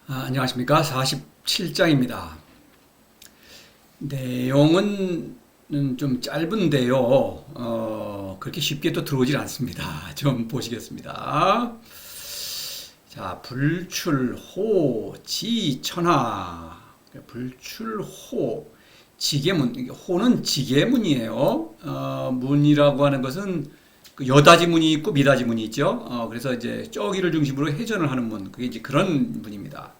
안녕하십니까. 47장입니다. 내용은 좀 짧은데요. 그렇게 쉽게 또 들어오질 않습니다. 좀 보시겠습니다. 자, 불출호, 지천하. 불출호, 지계문. 호는 지계문이에요. 문이라고 하는 것은 그 여다지 문이 있고 미다지 문이 있죠. 그래서 이제 저기를 중심으로 회전을 하는 문, 그게 이제 그런 문입니다.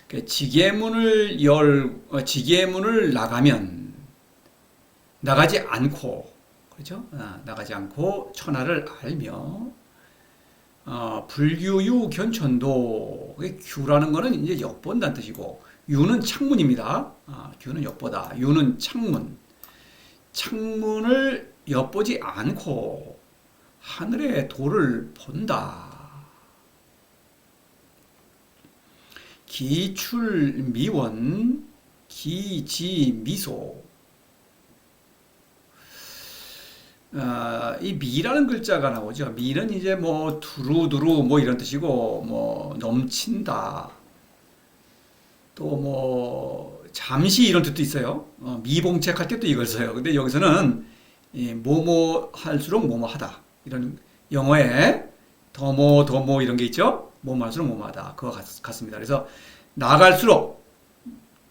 그 지계문을 나가면 나가지 않고, 그렇죠? 나가지 않고 천하를 알며, 불규유 견천도, 규라는 거는 이제 엿본다는 뜻이고, 유는 창문입니다. 규는 엿보다, 유는 창문. 창문을 엿보지 않고 하늘의 도를 본다. 기출미원, 기지미소. 이 미라는 글자가 나오죠. 미는 이제 뭐 두루두루 뭐 이런 뜻이고, 뭐 넘친다. 또 뭐 잠시 이런 뜻도 있어요. 미봉책할 때도 이걸 써요. 근데 여기서는 뭐뭐 할수록 뭐뭐 하다. 이런 영어에 더모 이런 게 있죠. 뭐뭐 할수록 뭐뭐 하다. 그거 같습니다. 그래서 나갈수록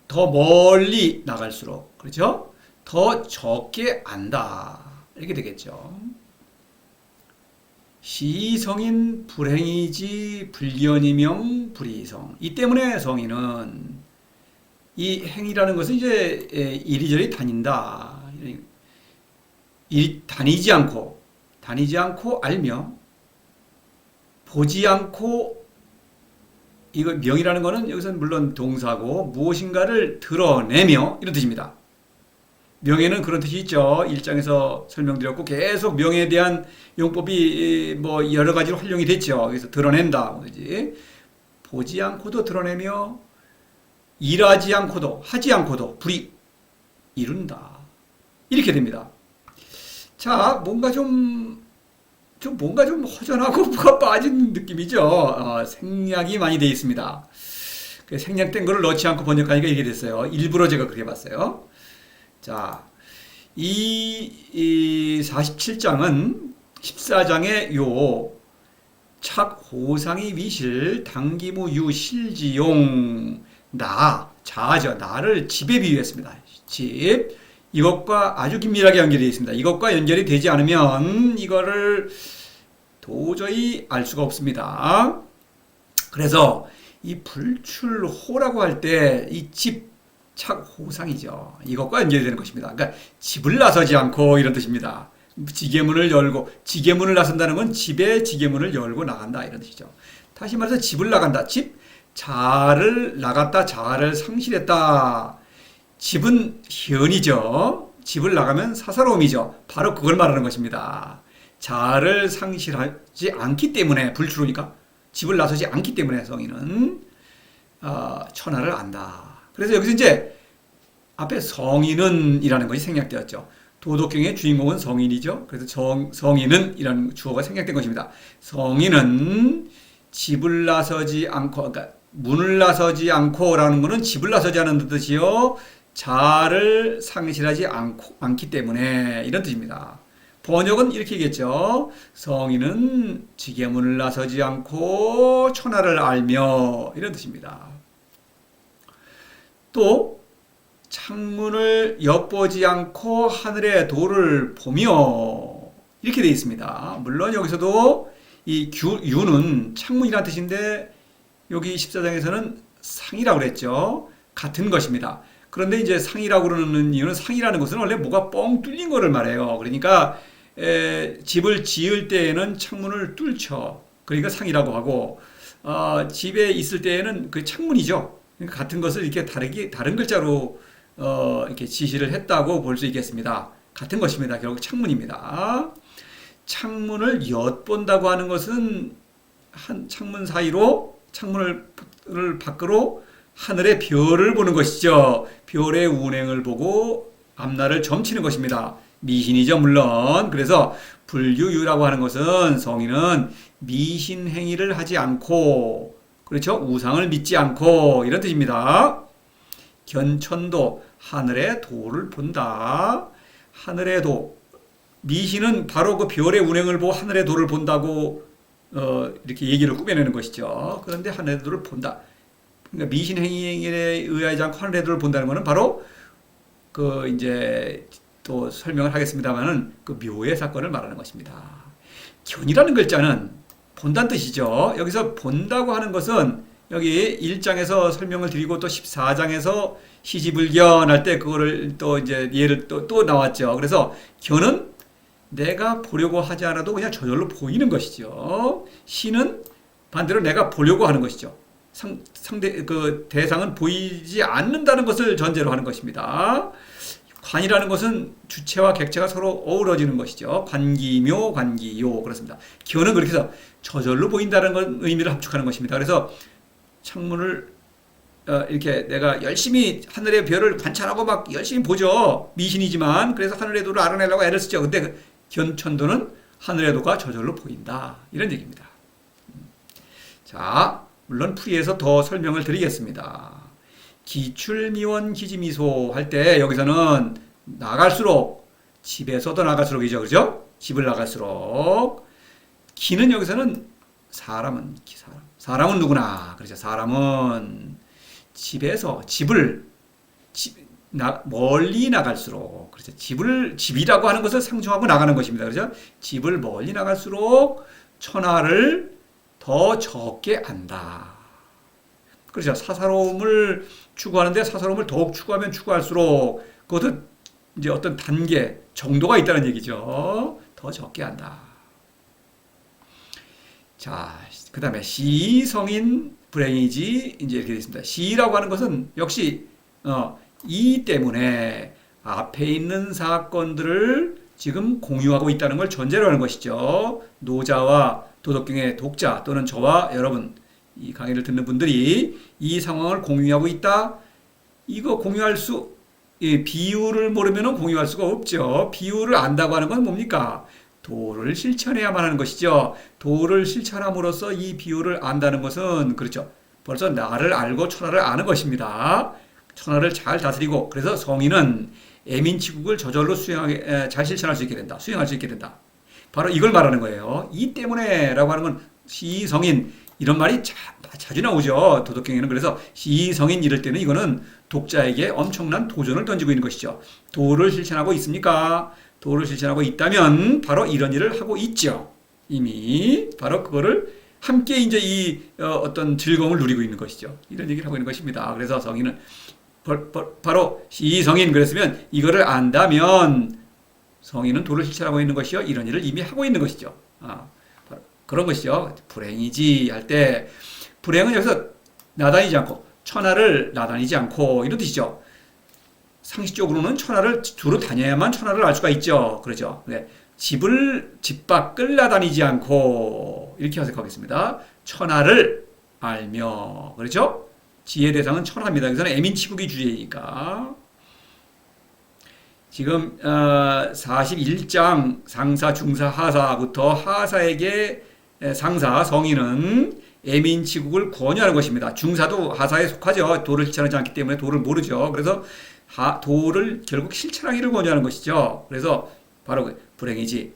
더 멀리 나갈수록 그렇죠? 더 적게 안다. 이렇게 되겠죠. 시성인 불행이지 불견이명 불이성. 이 때문에 성인은 이 행이라는 것은 이제 이리저리 다닌다. 다니지 않고 알며 보지 않고, 이거 명이라는 것은 여기서는 물론 동사고 무엇인가를 드러내며 이런 뜻입니다. 명예는 그런 뜻이 있죠. 1장에서 설명드렸고 계속 명예에 대한 용법이 뭐 여러 가지로 활용이 됐죠. 그래서 드러낸다. 그러지. 보지 않고도 드러내며 일하지 않고도 하지 않고도 불이 이룬다. 이렇게 됩니다. 자, 뭔가 좀 허전하고 뭐가 빠진 느낌이죠. 생략이 많이 되어 있습니다. 생략된 거를 넣지 않고 번역하니까 이게 됐어요. 일부러 제가 그렇게 봤어요. 자, 이 47장은 14장의 요 착호상이 위실 당기무 유실지용 자죠. 나를 집에 비유했습니다. 집. 이것과 아주 긴밀하게 연결되어 있습니다. 이것과 연결이 되지 않으면 이거를 도저히 알 수가 없습니다. 그래서 이 불출호라고 할 때 이 집, 착호상이죠. 이것과 연결이 되는 것입니다. 그러니까 집을 나서지 않고 이런 뜻입니다. 지게문을 열고, 지게문을 나선다는 건 집에 지게문을 열고 나간다 이런 뜻이죠. 다시 말해서 집을 나간다. 집, 자를 나갔다, 자를 상실했다. 집은 현이죠. 집을 나가면 사사로움이죠. 바로 그걸 말하는 것입니다. 자를 상실하지 않기 때문에, 불출호니까 집을 나서지 않기 때문에 성인은 천하를 안다. 그래서 여기서 이제 앞에 성인은 이라는 것이 생략되었죠. 도덕경의 주인공은 성인이죠. 그래서 성인은 이라는 주어가 생략된 것입니다. 성인은 집을 나서지 않고, 그러니까 문을 나서지 않고라는 것은 집을 나서지 않는 뜻이요. 자를 상실하지 않기 때문에 이런 뜻입니다. 번역은 이렇게 얘기했죠. 성인은 지게문을 나서지 않고 천하를 알며 이런 뜻입니다. 또 창문을 엿보지 않고 하늘의 도를 보며 이렇게 되어 있습니다. 물론 여기서도 이 유는 창문이라는 뜻인데 여기 14장에서는 상이라고 그랬죠. 같은 것입니다. 그런데 이제 상이라고 그러는 이유는, 상이라는 것은 원래 뭐가 뻥 뚫린 거를 말해요. 그러니까 집을 지을 때에는 창문을 뚫죠. 그러니까 상이라고 하고, 집에 있을 때에는 그 창문이죠. 그러니까 같은 것을 이렇게 다른 글자로 이렇게 지시를 했다고 볼 수 있겠습니다. 같은 것입니다. 결국 창문입니다. 창문을 엿본다고 하는 것은 한 창문 사이로, 창문을 밖으로 하늘의 별을 보는 것이죠. 별의 운행을 보고 앞날을 점치는 것입니다. 미신이죠, 물론. 그래서 불유유라고 하는 것은 성인은 미신 행위를 하지 않고, 그렇죠? 우상을 믿지 않고 이런 뜻입니다. 견천도 하늘의 도를 본다. 하늘의 도. 미신은 바로 그 별의 운행을 보고 하늘의 도를 본다고 이렇게 얘기를 꾸며내는 것이죠. 그런데 하늘의 도를 본다. 그러니까 미신 행위에 의하지 않고 하늘의 도를 본다는 것은 바로 그 이제 또 설명을 하겠습니다만은 그 묘의 사건을 말하는 것입니다. 견이라는 글자는 본다는 뜻이죠. 여기서 본다고 하는 것은 여기 1장에서 설명을 드리고 또 14장에서 시지불견 때 그거를 또 이제 예를 또 나왔죠. 그래서 견은 내가 보려고 하지 않아도 그냥 저절로 보이는 것이죠. 시는 반대로 내가 보려고 하는 것이죠. 상대 그 대상은 보이지 않는다는 것을 전제로 하는 것입니다. 관이라는 것은 주체와 객체가 서로 어우러지는 것이죠. 관기묘, 관기요 그렇습니다. 견은 그렇게 해서 저절로 보인다는 의미를 함축하는 것입니다. 그래서 창문을 이렇게 내가 열심히 하늘의 별을 관찰하고 막 열심히 보죠. 미신이지만 그래서 하늘의 도를 알아내려고 애를 쓰죠. 근데 그 견천도는 하늘의 도가 저절로 보인다. 이런 얘기입니다. 자, 물론 풀이에서 더 설명을 드리겠습니다. 기출미원 기지미소 할 때 여기서는 나갈수록 집에서도 나갈수록이죠. 그죠? 집을 나갈수록 기는 여기서는 사람은 사람은 누구나 그렇죠. 사람은 집에서 멀리 나갈수록 그렇죠. 집이라고 하는 것을 상징하고 나가는 것입니다. 그렇죠? 집을 멀리 나갈수록 천하를 더 적게 안다. 그렇죠. 사사로움을 추구하는데 사사로움을 더욱 추구하면 추구할수록 그것도 이제 어떤 단계, 정도가 있다는 얘기죠. 더 적게 한다. 자, 그 다음에 시성인 불행이지 이제 이렇게 되어 있습니다. 시라고 하는 것은 역시 이 때문에 앞에 있는 사건들을 지금 공유하고 있다는 걸 전제로 하는 것이죠. 노자와 도덕경의 독자 또는 저와 여러분 이 강의를 듣는 분들이 이 상황을 공유하고 있다. 이거 공유할 비유를 모르면 공유할 수가 없죠. 비유를 안다고 하는 건 뭡니까? 도를 실천해야만 하는 것이죠. 도를 실천함으로써 이 비유를 안다는 것은 그렇죠. 벌써 나를 알고 천하를 아는 것입니다. 천하를 잘 다스리고 그래서 성인은 애민치국을 저절로 잘 실천할 수 있게 된다. 수행할 수 있게 된다. 바로 이걸 말하는 거예요. 이 때문에라고 하는 건 시성인 이런 말이 자주 나오죠. 도덕경에는. 그래서 시성인 이럴 때는 이거는 독자에게 엄청난 도전을 던지고 있는 것이죠. 도를 실천하고 있습니까? 도를 실천하고 있다면 바로 이런 일을 하고 있죠. 이미 바로 그거를 함께 이제 이 어떤 즐거움을 누리고 있는 것이죠. 이런 얘기를 하고 있는 것입니다. 그래서 성인은 바로 시성인 그랬으면 이거를 안다면 성인은 도를 실천하고 있는 것이요. 이런 일을 이미 하고 있는 것이죠. 그런 것이죠. 불행이지 할 때 불행은 여기서 나다니지 않고 천하를 나다니지 않고 이런 뜻이죠. 상식적으로는 천하를 두루 다녀야만 천하를 알 수가 있죠. 그렇죠. 네. 집 밖을 나다니지 않고 이렇게 해석하겠습니다. 천하를 알며 그렇죠. 지혜 대상은 천하입니다. 여기서는 애민치국이 주제이니까. 지금 41장 상사, 중사, 하사부터 하사에게 상사, 성인은 애민치국을 권유하는 것입니다. 중사도 하사에 속하죠. 도를 실천하지 않기 때문에 도를 모르죠. 그래서 도를 결국 실천하기를 권유하는 것이죠. 그래서 바로 불행이지.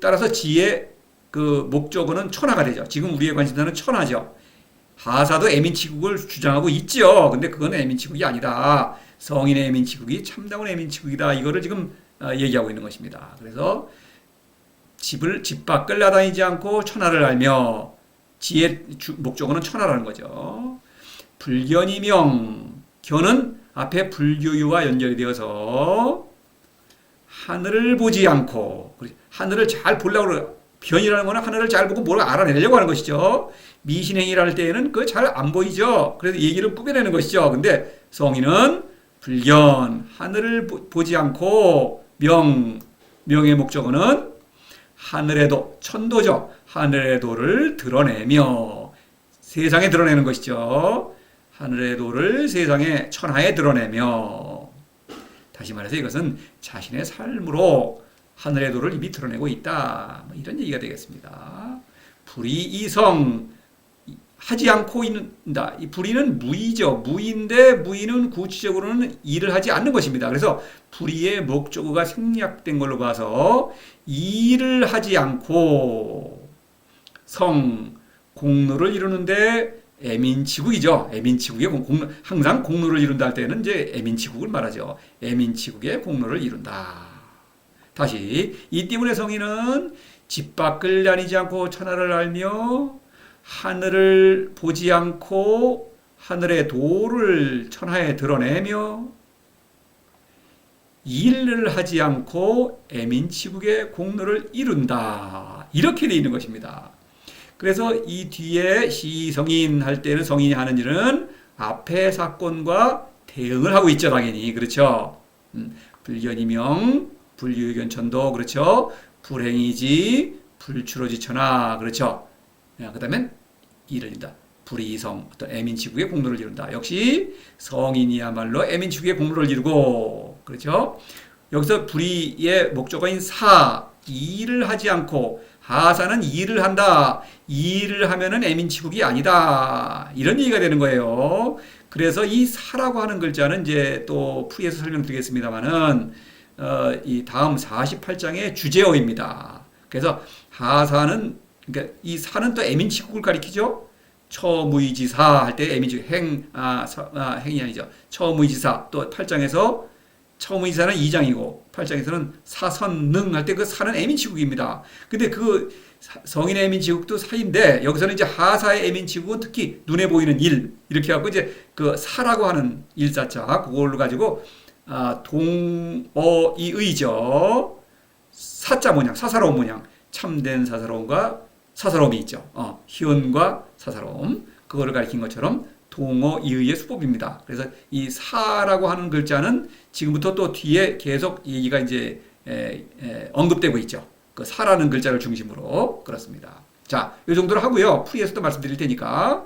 따라서 지혜 그 목적어는 천하가 되죠. 지금 우리의 관심사는 천하죠. 하사도 애민치국을 주장하고 있죠. 근데 그건 애민치국이 아니다. 성인의 애민치국이 참다운 애민치국이다. 이거를 지금 얘기하고 있는 것입니다. 그래서 집 밖을 나다니지 않고 천하를 알며 지혜 목적어는 천하라는 거죠. 불견이명 견은 앞에 불교유와 연결이 되어서 하늘을 보지 않고 하늘을 잘 보려고 그래요. 변이라는 거는 하늘을 잘 보고 뭘 알아내려고 하는 것이죠. 미신행위를 할 때에는 그거 잘 안 보이죠. 그래서 얘기를 꾸며내는 것이죠. 근데 성인은 불견, 하늘을 보지 않고 명의 목적어는 하늘의 도, 천도죠. 하늘의 도를 드러내며 세상에 드러내는 것이죠. 하늘의 도를 세상에 천하에 드러내며 다시 말해서 이것은 자신의 삶으로 하늘의 도를 이미 드러내고 있다. 이런 얘기가 되겠습니다. 불이이성 하지 않고 있는다. 이 불의는 무의죠. 무의인데 무의는 구체적으로는 일을 하지 않는 것입니다. 그래서 불의의 목적어가 생략된 걸로 봐서 일을 하지 않고 공로를 이루는데 애민치국이죠. 애민치국의 항상 공로를 이룬다 할 때는 이제 애민치국을 말하죠. 애민치국의 공로를 이룬다. 다시 이 때문에 성인은 집 밖을 다니지 않고 천하를 알며 하늘을 보지 않고 하늘의 도를 천하에 드러내며 일을 하지 않고 애민치국의 공로를 이룬다. 이렇게 되어 있는 것입니다. 그래서 이 뒤에 시성인 할 때는 성인이 하는 일은 앞의 사건과 대응을 하고 있죠. 당연히. 그렇죠. 불견이명, 불유견천도. 그렇죠. 불행이지, 불추로지천하. 그렇죠. 그 다음엔 일을 이룬다. 불이성, 어떤 애민치국의 공로를 이룬다. 역시 성인이야말로 애민치국의 공로를 이루고, 그렇죠? 여기서 불이의 목적어인 일을 하지 않고, 하사는 일을 한다. 일을 하면은 애민치국이 아니다. 이런 얘기가 되는 거예요. 그래서 이 사라고 하는 글자는 이제 또 풀이해서 설명드리겠습니다만은, 이 다음 48장의 주제어입니다. 그래서 하사는 그러니까 이 사는 또 애민치국을 가리키죠. 처무이지사 할 때 애민치국 행이 아니죠. 처무이지사 또 8장에서 처무이지사는 2장이고 8장에서는 사선능 할 때 그 사는 애민치국입니다. 근데 그 성인의 애민치국도 사인데 여기서는 이제 하사의 애민치국은 특히 눈에 보이는 일 이렇게 하고 이제 그 사라고 하는 일사자 그걸로 가지고 동어이의죠. 사자 모양 사사로운 모양 참된 사사로움과 사사로움이 있죠. 희언과 사사로움 그거를 가리킨 것처럼 동어 이의의 수법입니다. 그래서 이 사라고 하는 글자는 지금부터 또 뒤에 계속 얘기가 이제 언급되고 있죠. 그 사라는 글자를 중심으로 그렇습니다. 자, 이 정도로 하고요. 풀이에서도 말씀드릴 테니까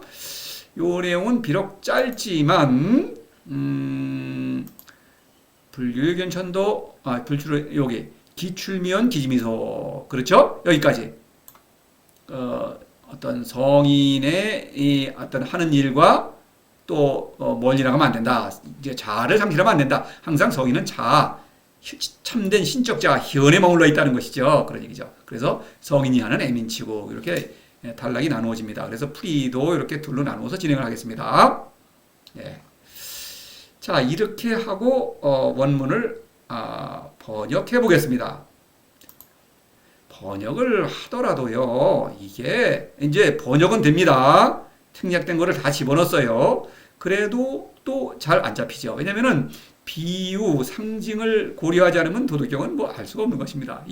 요 내용은 비록 짧지만 불유견천도 불출로 여기 기출미언 기지미소 그렇죠? 여기까지. 어떤 성인의 이 어떤 하는 일과 또 멀리 나가면 안 된다. 이제 자아를 상실하면 안 된다. 항상 성인은 참된 신적 자아, 현에 머물러 있다는 것이죠. 그런 얘기죠. 그래서 성인이 하는 애민치고 이렇게 단락이 나누어집니다. 그래서 풀이도 이렇게 둘로 나누어서 진행을 하겠습니다. 예. 자, 이렇게 하고 원문을 번역해 보겠습니다. 번역을 하더라도요, 이게 이제 번역은 됩니다. 생략된 거를 다 집어넣었어요. 그래도 또 잘 안 잡히죠. 왜냐면은 비유, 상징을 고려하지 않으면 도덕경은 뭐 알 수가 없는 것입니다.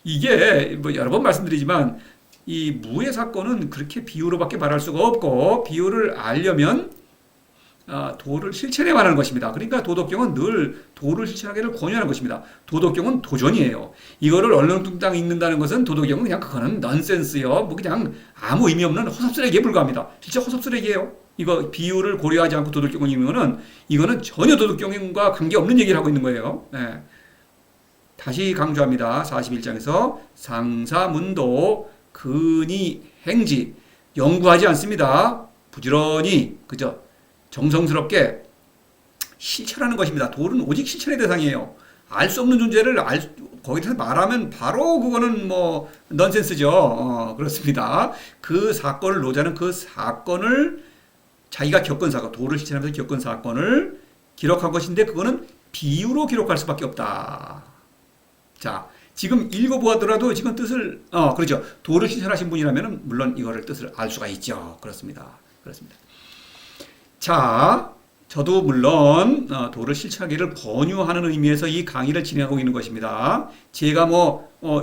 이게 뭐 여러 번 말씀드리지만 이 무의 사건은 그렇게 비유로밖에 말할 수가 없고 비유를 알려면 도를 실천해야 하는 것입니다. 그러니까 도덕경은 늘 도를 실천하기를 권유하는 것입니다. 도덕경은 도전이에요. 이거를 얼렁뚱땅 읽는다는 것은 도덕경은 그냥 그거는 넌센스요. 뭐 그냥 아무 의미 없는 허섭스레기에 불과합니다. 진짜 허섭스레기예요. 이거 비유를 고려하지 않고 도덕경을 읽는 거는 이거는 전혀 도덕경과 관계없는 얘기를 하고 있는 거예요. 네. 다시 강조합니다. 41장에서 상사문도 근이 행지 연구하지 않습니다. 부지런히 그죠? 정성스럽게 실천하는 것입니다. 도는 오직 실천의 대상이에요. 알 수 없는 존재를 거기서 말하면 바로 그거는 뭐 넌센스죠. 그렇습니다. 그 사건을 노자는 그 사건을 자기가 겪은 사건, 도를 실천하면서 겪은 사건을 기록한 것인데 그거는 비유로 기록할 수밖에 없다. 자, 지금 읽어보더라도 지금 뜻을 그렇죠. 도를 실천하신 분이라면 물론 이거를 뜻을 알 수가 있죠. 그렇습니다. 그렇습니다. 자, 저도 물론 도를 실천하기를 권유하는 의미에서 이 강의를 진행하고 있는 것입니다. 제가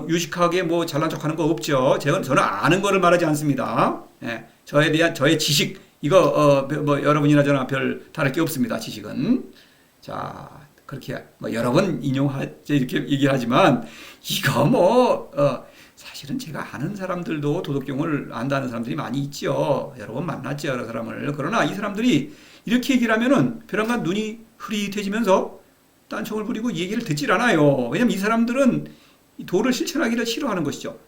유식하게 잘난 척하는 거 없죠. 저는 아는 거를 말하지 않습니다. 예, 저에 대한 저의 지식 이거 여러분이나 저나 별 다를 게 없습니다. 지식은 자 그렇게 여러 번 이렇게 얘기하지만 이거 사실은 제가 아는 사람들도 도덕경을 안다는 사람들이 많이 있죠. 여러 번 만났죠, 여러 사람을. 그러나 이 사람들이 이렇게 얘기를 하면은 벼랑간 눈이 흐릿해지면서 딴청을 부리고 얘기를 듣질 않아요. 왜냐면 이 사람들은 도를 실천하기를 싫어하는 것이죠.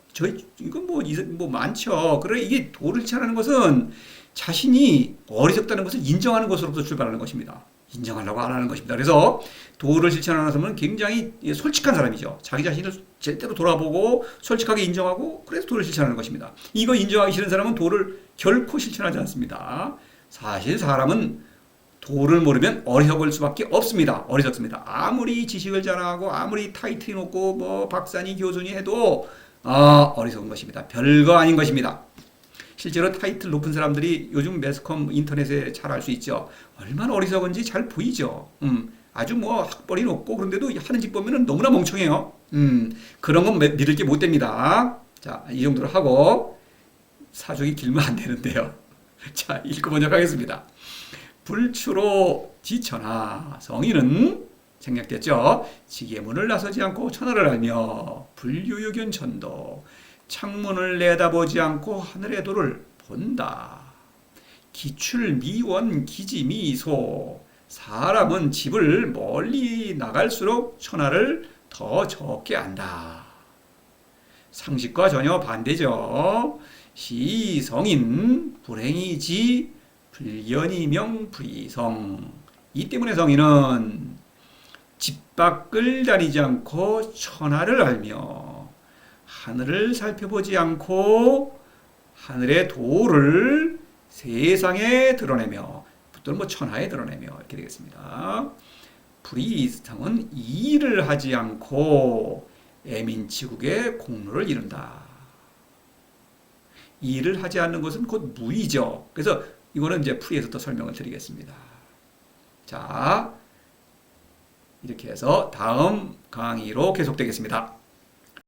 이건 많죠. 그래, 이게 도를 실천하는 것은 자신이 어리석다는 것을 인정하는 것으로부터 출발하는 것입니다. 인정하려고 안 하는 것입니다. 그래서 도를 실천하는 사람은 굉장히 솔직한 사람이죠. 자기 자신을 제대로 돌아보고 솔직하게 인정하고 그래서 도를 실천하는 것입니다. 이거 인정하기 싫은 사람은 도를 결코 실천하지 않습니다. 사실 사람은 도를 모르면 어리석을 수밖에 없습니다. 어리석습니다. 아무리 지식을 자랑하고 아무리 타이틀이 높고 뭐 박사니 교수니 해도 어리석은 것입니다. 별거 아닌 것입니다. 실제로 타이틀 높은 사람들이 요즘 매스컴 인터넷에 잘 알 수 있죠. 얼마나 어리석은지 잘 보이죠. 아주 뭐 학벌이 높고 그런데도 하는 짓 보면은 너무나 멍청해요. 그런 건 믿을 게 못 됩니다. 자, 이 정도로 하고 사족이 길면 안 되는데요. 자, 읽고 번역하겠습니다. 불추로 지천하 성인은 생략됐죠. 지게문을 나서지 않고 천하를 알며 불유유견 천도 창문을 내다보지 않고 하늘의 도를 본다. 기출 미원 기지미소 사람은 집을 멀리 나갈수록 천하를 더 적게 안다. 상식과 전혀 반대죠. 시성인 불행이지 불견이명 불이성. 이 때문에 성인은 집 밖을 다니지 않고 천하를 알며 하늘을 살펴보지 않고 하늘의 도를 세상에 드러내며 또는 뭐 천하에 드러내며 이렇게 되겠습니다. 불이성은 일을 하지 않고 애민치국의 공로를 이룬다. 일을 하지 않는 것은 곧 무의죠. 그래서 이거는 이제 풀이에서 또 설명을 드리겠습니다. 자, 이렇게 해서 다음 강의로 계속되겠습니다.